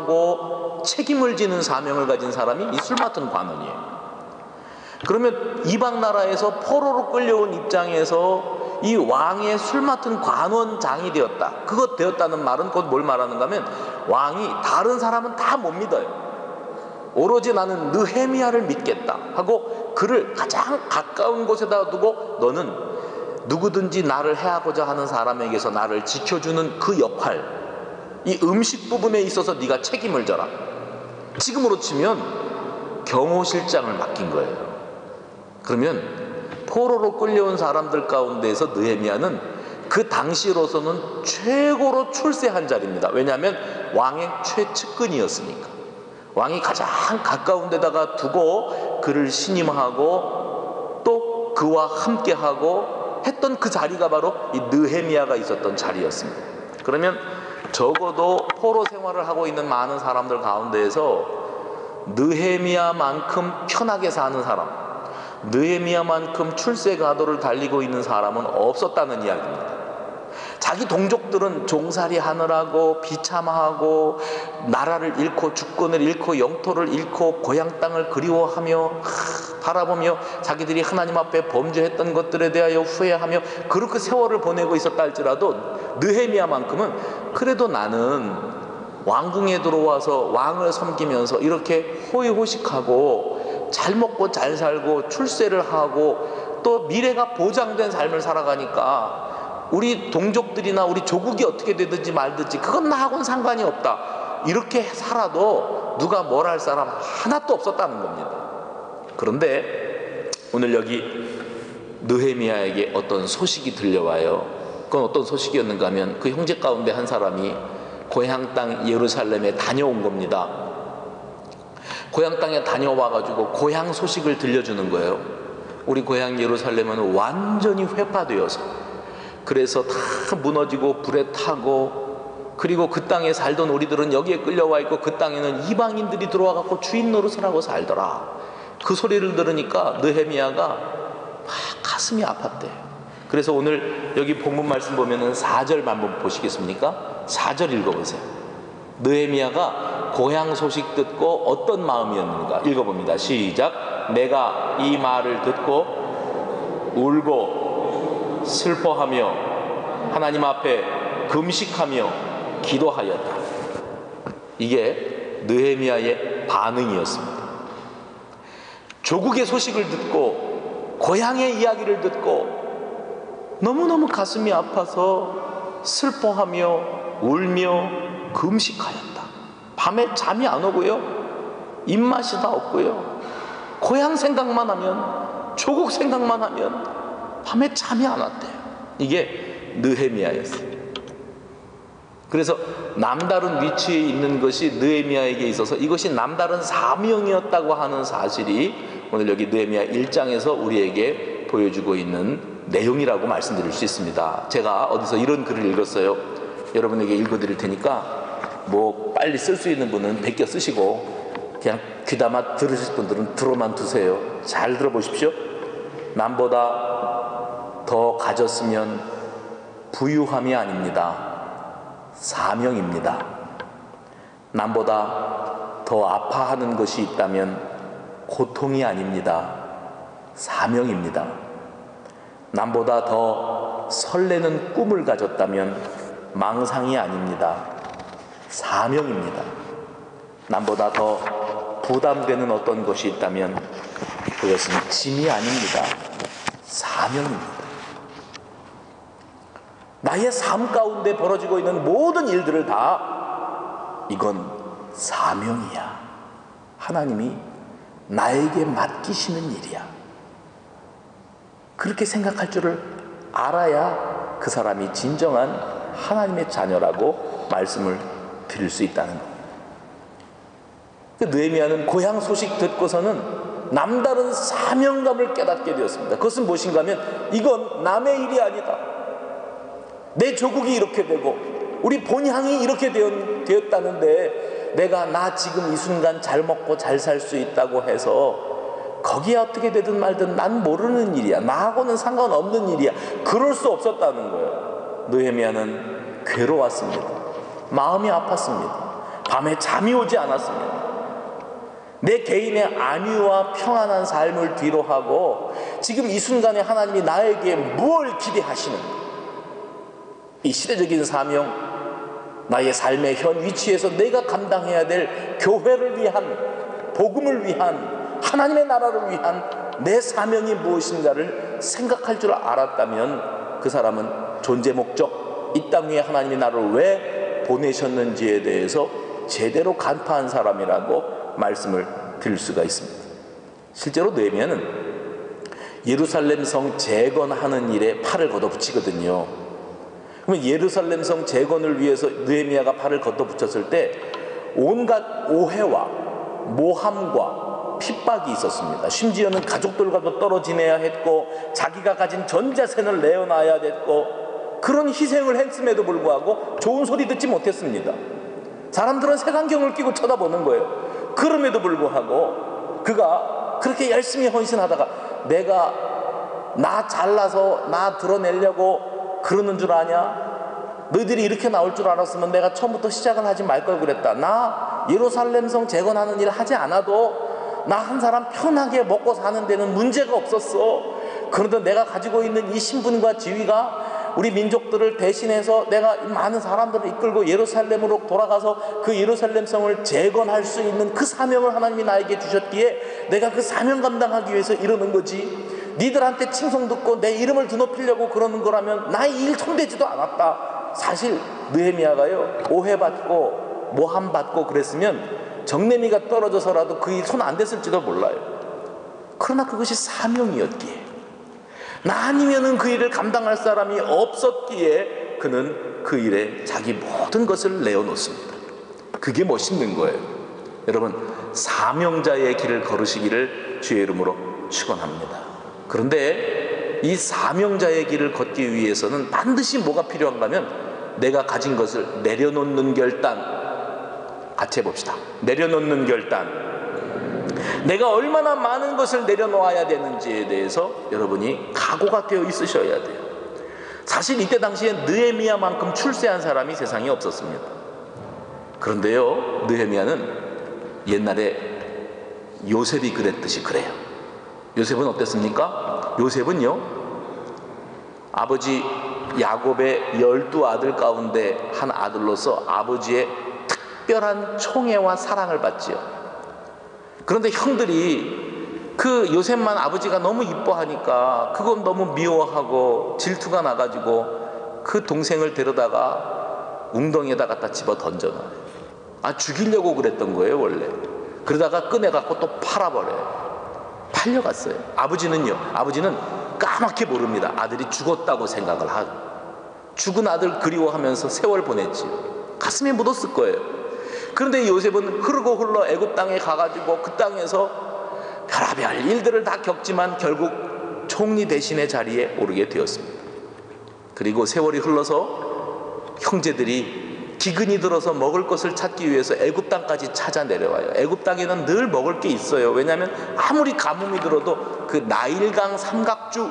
하고 책임을 지는 사명을 가진 사람이 이 술 맡은 관원이에요. 그러면 이방 나라에서 포로로 끌려온 입장에서 이 왕의 술 맡은 관원장이 되었다. 그것 되었다는 말은 곧 뭘 말하는가 하면 왕이 다른 사람은 다 못 믿어요. 오로지 나는 느헤미야를 믿겠다 하고 그를 가장 가까운 곳에다 두고 너는 누구든지 나를 해하고자 하는 사람에게서 나를 지켜주는 그 역할, 이 음식 부분에 있어서 네가 책임을 져라. 지금으로 치면 경호실장을 맡긴 거예요. 그러면 포로로 끌려온 사람들 가운데에서 느헤미야는 그 당시로서는 최고로 출세한 자리입니다. 왜냐하면 왕의 최측근이었으니까. 왕이 가장 가까운 데다가 두고 그를 신임하고 또 그와 함께하고 했던 그 자리가 바로 이 느헤미야가 있었던 자리였습니다. 그러면 적어도 포로 생활을 하고 있는 많은 사람들 가운데에서 느헤미야만큼 편하게 사는 사람, 느헤미야만큼 출세 가도를 달리고 있는 사람은 없었다는 이야기입니다. 자기 동족들은 종살이 하느라고 비참하고 나라를 잃고 주권을 잃고 영토를 잃고 고향 땅을 그리워하며 바라보며 자기들이 하나님 앞에 범죄했던 것들에 대하여 후회하며 그렇게 세월을 보내고 있었다 할지라도 느헤미야만큼은 그래도 나는 왕궁에 들어와서 왕을 섬기면서 이렇게 호의호식하고 잘 먹고 잘 살고 출세를 하고 또 미래가 보장된 삶을 살아가니까 우리 동족들이나 우리 조국이 어떻게 되든지 말든지 그건 나하고는 상관이 없다. 이렇게 살아도 누가 뭘 할 사람 하나도 없었다는 겁니다. 그런데 오늘 여기 느헤미야에게 어떤 소식이 들려와요. 그건 어떤 소식이었는가 하면 그 형제 가운데 한 사람이 고향 땅 예루살렘에 다녀온 겁니다. 고향 땅에 다녀와가지고 고향 소식을 들려주는 거예요. 우리 고향 예루살렘은 완전히 회파되어서 그래서 다 무너지고 불에 타고 그리고 그 땅에 살던 우리들은 여기에 끌려와 있고 그 땅에는 이방인들이 들어와 갖고 주인 노릇을 하고 살더라. 그 소리를 들으니까 느헤미야가 막 가슴이 아팠대요. 그래서 오늘 여기 본문 말씀 보면은 4절 한번 보시겠습니까? 4절 읽어보세요. 느헤미야가 고향 소식 듣고 어떤 마음이었는가 읽어봅니다. 시작. 내가 이 말을 듣고 울고 슬퍼하며 하나님 앞에 금식하며 기도하였다. 이게 느헤미야의 반응이었습니다. 조국의 소식을 듣고 고향의 이야기를 듣고 너무너무 가슴이 아파서 슬퍼하며 울며 금식하였다. 밤에 잠이 안 오고요, 입맛이 다 없고요, 고향 생각만 하면, 조국 생각만 하면 밤에 잠이 안 왔대요. 이게 느헤미야였어요. 그래서 남다른 위치에 있는 것이 느헤미야에게 있어서 이것이 남다른 사명이었다고 하는 사실이 오늘 여기 느헤미야 1장에서 우리에게 보여주고 있는 내용이라고 말씀드릴 수 있습니다. 제가 어디서 이런 글을 읽었어요. 여러분에게 읽어드릴 테니까 뭐 빨리 쓸 수 있는 분은 베껴 쓰시고 그냥 귀담아 들으실 분들은 들어만 두세요. 잘 들어보십시오. 남보다 더 가졌으면 부유함이 아닙니다. 사명입니다. 남보다 더 아파하는 것이 있다면 고통이 아닙니다. 사명입니다. 남보다 더 설레는 꿈을 가졌다면 망상이 아닙니다. 사명입니다. 남보다 더 부담되는 어떤 것이 있다면 그것은 짐이 아닙니다. 사명입니다. 나의 삶 가운데 벌어지고 있는 모든 일들을 다 이건 사명이야. 하나님이 나에게 맡기시는 일이야. 그렇게 생각할 줄을 알아야 그 사람이 진정한 하나님의 자녀라고 말씀을 드릴 수 있다는 겁니다. 느헤미야는 고향 소식 듣고서는 남다른 사명감을 깨닫게 되었습니다. 그것은 무엇인가 하면 이건 남의 일이 아니다. 내 조국이 이렇게 되고 우리 본향이 이렇게 되었다는데 내가 나 지금 이 순간 잘 먹고 잘 살 수 있다고 해서 거기에 어떻게 되든 말든 난 모르는 일이야. 나하고는 상관없는 일이야. 그럴 수 없었다는 거예요. 느헤미야는 괴로웠습니다. 마음이 아팠습니다. 밤에 잠이 오지 않았습니다. 내 개인의 안위와 평안한 삶을 뒤로하고 지금 이 순간에 하나님이 나에게 무엇을 기대하시는가, 이 시대적인 사명, 나의 삶의 현 위치에서 내가 감당해야 될 교회를 위한, 복음을 위한, 하나님의 나라를 위한 내 사명이 무엇인가를 생각할 줄 알았다면 그 사람은 존재 목적, 이 땅 위에 하나님이 나를 왜 보내셨는지에 대해서 제대로 간파한 사람이라고 말씀을 드릴 수가 있습니다. 실제로 느헤미야는 예루살렘 성 재건하는 일에 팔을 걷어붙이거든요. 그러면 예루살렘 성 재건을 위해서 느헤미야가 팔을 걷어붙였을 때 온갖 오해와 모함과 핍박이 있었습니다. 심지어는 가족들과도 떨어지내야 했고 자기가 가진 전 재산을 내어놔야 됐고 그런 희생을 했음에도 불구하고 좋은 소리 듣지 못했습니다. 사람들은 색안경을 끼고 쳐다보는 거예요. 그럼에도 불구하고 그가 그렇게 열심히 헌신하다가 내가 나 잘나서 나 드러내려고 그러는 줄 아냐? 너희들이 이렇게 나올 줄 알았으면 내가 처음부터 시작을 하지 말 걸 그랬다. 나 예루살렘 성 재건하는 일 하지 않아도 나 한 사람 편하게 먹고 사는 데는 문제가 없었어. 그런데 내가 가지고 있는 이 신분과 지위가 우리 민족들을 대신해서 내가 많은 사람들을 이끌고 예루살렘으로 돌아가서 그 예루살렘 성을 재건할 수 있는 그 사명을 하나님이 나에게 주셨기에 내가 그 사명 감당하기 위해서 이러는 거지, 니들한테 칭송 듣고 내 이름을 드높이려고 그러는 거라면 나의 일 손대지도 않았다. 사실 느헤미야가요, 오해받고 모함받고 그랬으면 정내미가 떨어져서라도 그 일 손 안 댔을지도 몰라요. 그러나 그것이 사명이었기에, 나 아니면은 그 일을 감당할 사람이 없었기에 그는 그 일에 자기 모든 것을 내어놓습니다. 그게 멋있는 거예요. 여러분, 사명자의 길을 걸으시기를 주의 이름으로 축원합니다. 그런데 이 사명자의 길을 걷기 위해서는 반드시 뭐가 필요한가 하면 내가 가진 것을 내려놓는 결단, 같이 해봅시다. 내려놓는 결단. 내가 얼마나 많은 것을 내려놓아야 되는지에 대해서 여러분이 각오가 되어 있으셔야 돼요. 사실 이때 당시에 느헤미야만큼 출세한 사람이 세상에 없었습니다. 그런데요, 느헤미야는 옛날에 요셉이 그랬듯이 그래요. 요셉은 어땠습니까? 요셉은요, 아버지 야곱의 12아들 가운데 한 아들로서 아버지의 특별한 총애와 사랑을 받지요. 그런데 형들이 그 요셉만 아버지가 너무 이뻐하니까 그건 너무 미워하고 질투가 나가지고 그 동생을 데려다가 웅덩이에다 갖다 집어 던져놔요. 죽이려고 그랬던 거예요 원래. 그러다가 꺼내갖고 또 팔아버려요. 팔려갔어요. 아버지는 까맣게 모릅니다. 아들이 죽었다고 생각을 하고, 죽은 아들 그리워하면서 세월 보냈지요. 가슴에 묻었을 거예요. 그런데 요셉은 흐르고 흘러 애굽 땅에 가가지고 그 땅에서 별의별 일들을 다 겪지만 결국 총리 대신의 자리에 오르게 되었습니다. 그리고 세월이 흘러서 형제들이 기근이 들어서 먹을 것을 찾기 위해서 애굽 땅까지 찾아 내려와요. 애굽 땅에는 늘 먹을 게 있어요. 왜냐하면 아무리 가뭄이 들어도 그 나일강 삼각주,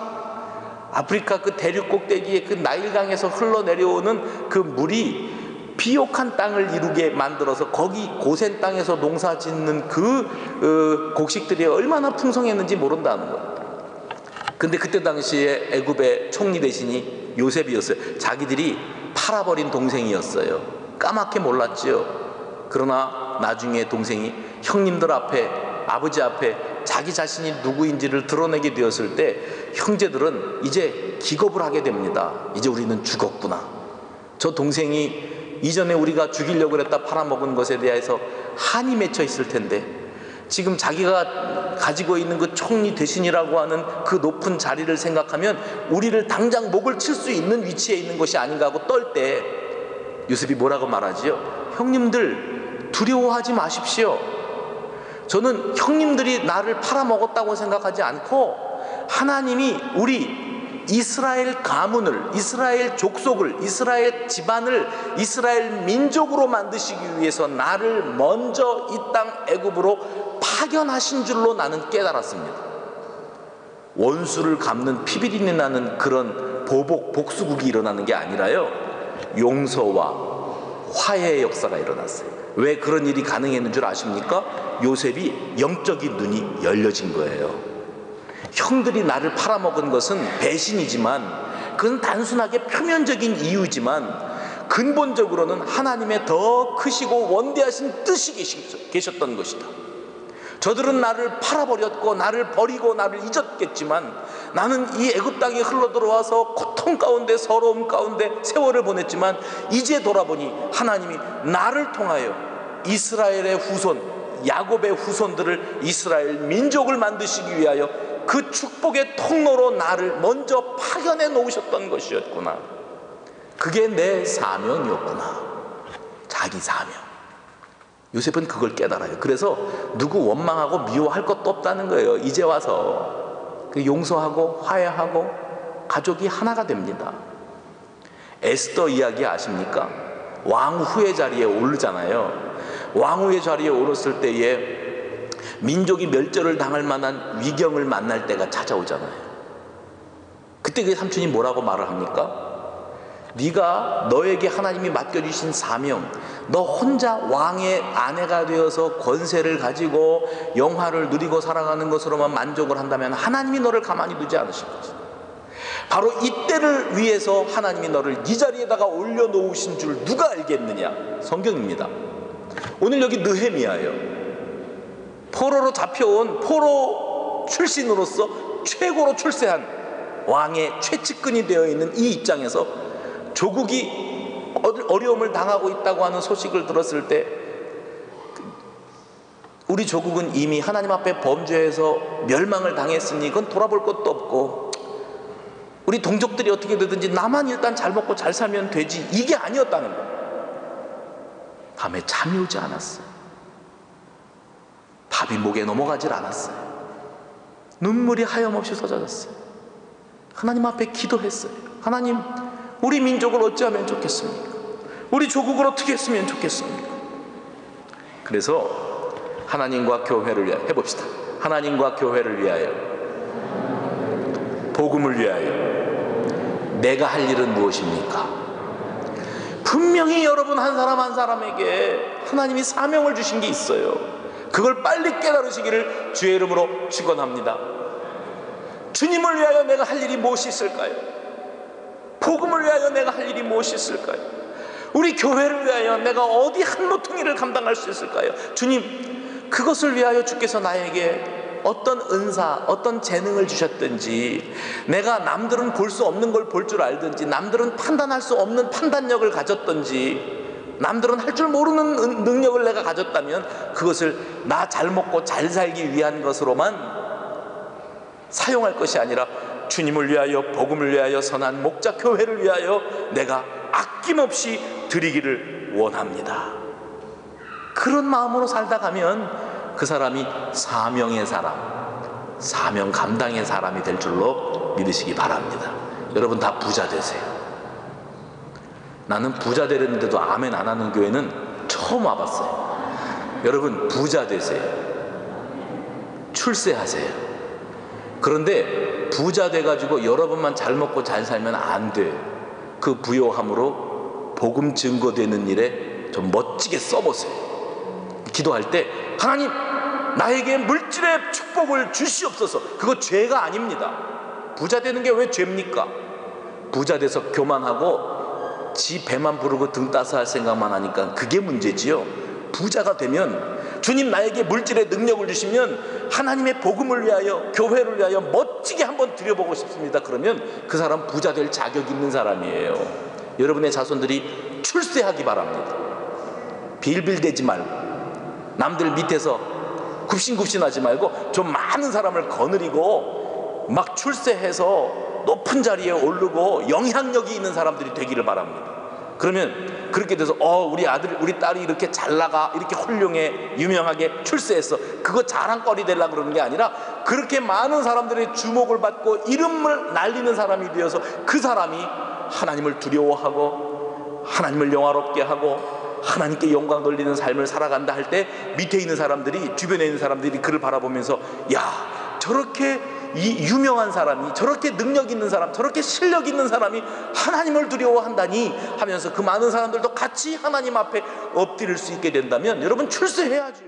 아프리카 그 대륙 꼭대기에 그 나일강에서 흘러내려오는 그 물이 비옥한 땅을 이루게 만들어서 거기 고센 땅에서 농사 짓는 그 곡식들이 얼마나 풍성했는지 모른다는 거예요. 근데 그때 당시에 애굽의 총리 대신이 요셉이었어요. 자기들이 팔아버린 동생이었어요. 까맣게 몰랐지요. 그러나 나중에 동생이 형님들 앞에, 아버지 앞에 자기 자신이 누구인지를 드러내게 되었을 때 형제들은 이제 기겁을 하게 됩니다. 이제 우리는 죽었구나. 저 동생이 이전에 우리가 죽이려고 그랬다 팔아먹은 것에 대해서 한이 맺혀 있을 텐데 지금 자기가 가지고 있는 그 총리 대신이라고 하는 그 높은 자리를 생각하면 우리를 당장 목을 칠 수 있는 위치에 있는 것이 아닌가 하고 떨 때 요셉이 뭐라고 말하지요? 형님들 두려워하지 마십시오. 저는 형님들이 나를 팔아먹었다고 생각하지 않고 하나님이 우리 이스라엘 가문을, 이스라엘 족속을, 이스라엘 집안을 이스라엘 민족으로 만드시기 위해서 나를 먼저 이 땅 애굽으로 파견하신 줄로 나는 깨달았습니다. 원수를 갚는 피비린내 나는 그런 복수국이 일어나는 게 아니라요, 용서와 화해의 역사가 일어났어요. 왜 그런 일이 가능했는 줄 아십니까? 요셉이 영적인 눈이 열려진 거예요. 형들이 나를 팔아먹은 것은 배신이지만, 그건 단순하게 표면적인 이유지만 근본적으로는 하나님의 더 크시고 원대하신 뜻이 계셨던 것이다. 저들은 나를 팔아버렸고 나를 버리고 나를 잊었겠지만 나는 이 애굽 땅에 흘러들어와서 고통 가운데 서러움 가운데 세월을 보냈지만 이제 돌아보니 하나님이 나를 통하여 이스라엘의 후손, 야곱의 후손들을, 이스라엘 민족을 만드시기 위하여 그 축복의 통로로 나를 먼저 파견해 놓으셨던 것이었구나. 그게 내 사명이었구나. 자기 사명. 요셉은 그걸 깨달아요. 그래서 누구 원망하고 미워할 것도 없다는 거예요. 이제 와서 용서하고 화해하고 가족이 하나가 됩니다. 에스더 이야기 아십니까? 왕후의 자리에 오르잖아요. 왕후의 자리에 오르었을 때에 민족이 멸절을 당할 만한 위경을 만날 때가 찾아오잖아요. 그때 그 삼촌이 뭐라고 말을 합니까? 네가 너에게 하나님이 맡겨주신 사명, 너 혼자 왕의 아내가 되어서 권세를 가지고 영화를 누리고 살아가는 것으로만 만족을 한다면 하나님이 너를 가만히 두지 않으실 것이다. 바로 이때를 위해서 하나님이 너를 이 자리에다가 올려놓으신 줄 누가 알겠느냐? 성경입니다. 오늘 여기 느헤미야예요. 포로로 잡혀온 포로 출신으로서 최고로 출세한 왕의 최측근이 되어 있는 이 입장에서 조국이 어려움을 당하고 있다고 하는 소식을 들었을 때 우리 조국은 이미 하나님 앞에 범죄해서 멸망을 당했으니 그건 돌아볼 것도 없고 우리 동족들이 어떻게 되든지 나만 일단 잘 먹고 잘 살면 되지, 이게 아니었다는 거예요. 밤에 잠이 오지 않았어요. 밥이 목에 넘어가질 않았어요. 눈물이 하염없이 쏟아졌어요. 하나님 앞에 기도했어요. 하나님, 우리 민족을 어찌하면 좋겠습니까? 우리 조국을 어떻게 했으면 좋겠습니까? 그래서 하나님과 교회를 위하여 해봅시다. 하나님과 교회를 위하여, 복음을 위하여 내가 할 일은 무엇입니까? 분명히 여러분 한 사람 한 사람에게 하나님이 사명을 주신 게 있어요. 그걸 빨리 깨달으시기를 주의 이름으로 축원합니다. 주님을 위하여 내가 할 일이 무엇이 있을까요? 복음을 위하여 내가 할 일이 무엇이 있을까요? 우리 교회를 위하여 내가 어디 한 모퉁이를 감당할 수 있을까요? 주님, 그것을 위하여 주께서 나에게 어떤 은사, 어떤 재능을 주셨든지, 내가 남들은 볼 수 없는 걸 볼 줄 알든지, 남들은 판단할 수 없는 판단력을 가졌든지, 남들은 할 줄 모르는 능력을 내가 가졌다면 그것을 나 잘 먹고 잘 살기 위한 것으로만 사용할 것이 아니라 주님을 위하여, 복음을 위하여, 선한 목자 교회를 위하여 내가 아낌없이 드리기를 원합니다. 그런 마음으로 살다 가면 그 사람이 사명의 사람, 사명 감당의 사람이 될 줄로 믿으시기 바랍니다. 여러분 다 부자 되세요. 나는 부자 되려는데도 아멘 안 하는 교회는 처음 와봤어요. 여러분 부자 되세요. 출세하세요. 그런데 부자 돼가지고 여러분만 잘 먹고 잘 살면 안 돼요. 그 부요함으로 복음 증거되는 일에 좀 멋지게 써보세요. 기도할 때 하나님, 나에게 물질의 축복을 주시옵소서. 그거 죄가 아닙니다. 부자 되는 게 왜 죄입니까? 부자 돼서 교만하고 지 배만 부르고 등 따서 할 생각만 하니까 그게 문제지요. 부자가 되면 주님 나에게 물질의 능력을 주시면 하나님의 복음을 위하여, 교회를 위하여 멋지게 한번 드려보고 싶습니다. 그러면 그 사람 부자 될 자격 있는 사람이에요. 여러분의 자손들이 출세하기 바랍니다. 빌빌대지 말고, 남들 밑에서 굽신굽신하지 말고 좀 많은 사람을 거느리고 막 출세해서 높은 자리에 오르고 영향력이 있는 사람들이 되기를 바랍니다. 그러면 그렇게 돼서 우리 아들, 우리 딸이 이렇게 잘 나가, 이렇게 훌륭해, 유명하게 출세했어, 그거 자랑거리 되려고 그러는 게 아니라 그렇게 많은 사람들의 주목을 받고 이름을 날리는 사람이 되어서 그 사람이 하나님을 두려워하고 하나님을 영화롭게 하고 하나님께 영광 돌리는 삶을 살아간다 할 때 밑에 있는 사람들이, 주변에 있는 사람들이 그를 바라보면서 야, 저렇게 이 유명한 사람이, 저렇게 능력 있는 사람, 저렇게 실력 있는 사람이 하나님을 두려워한다니 하면서 그 많은 사람들도 같이 하나님 앞에 엎드릴 수 있게 된다면 여러분 출세해야죠.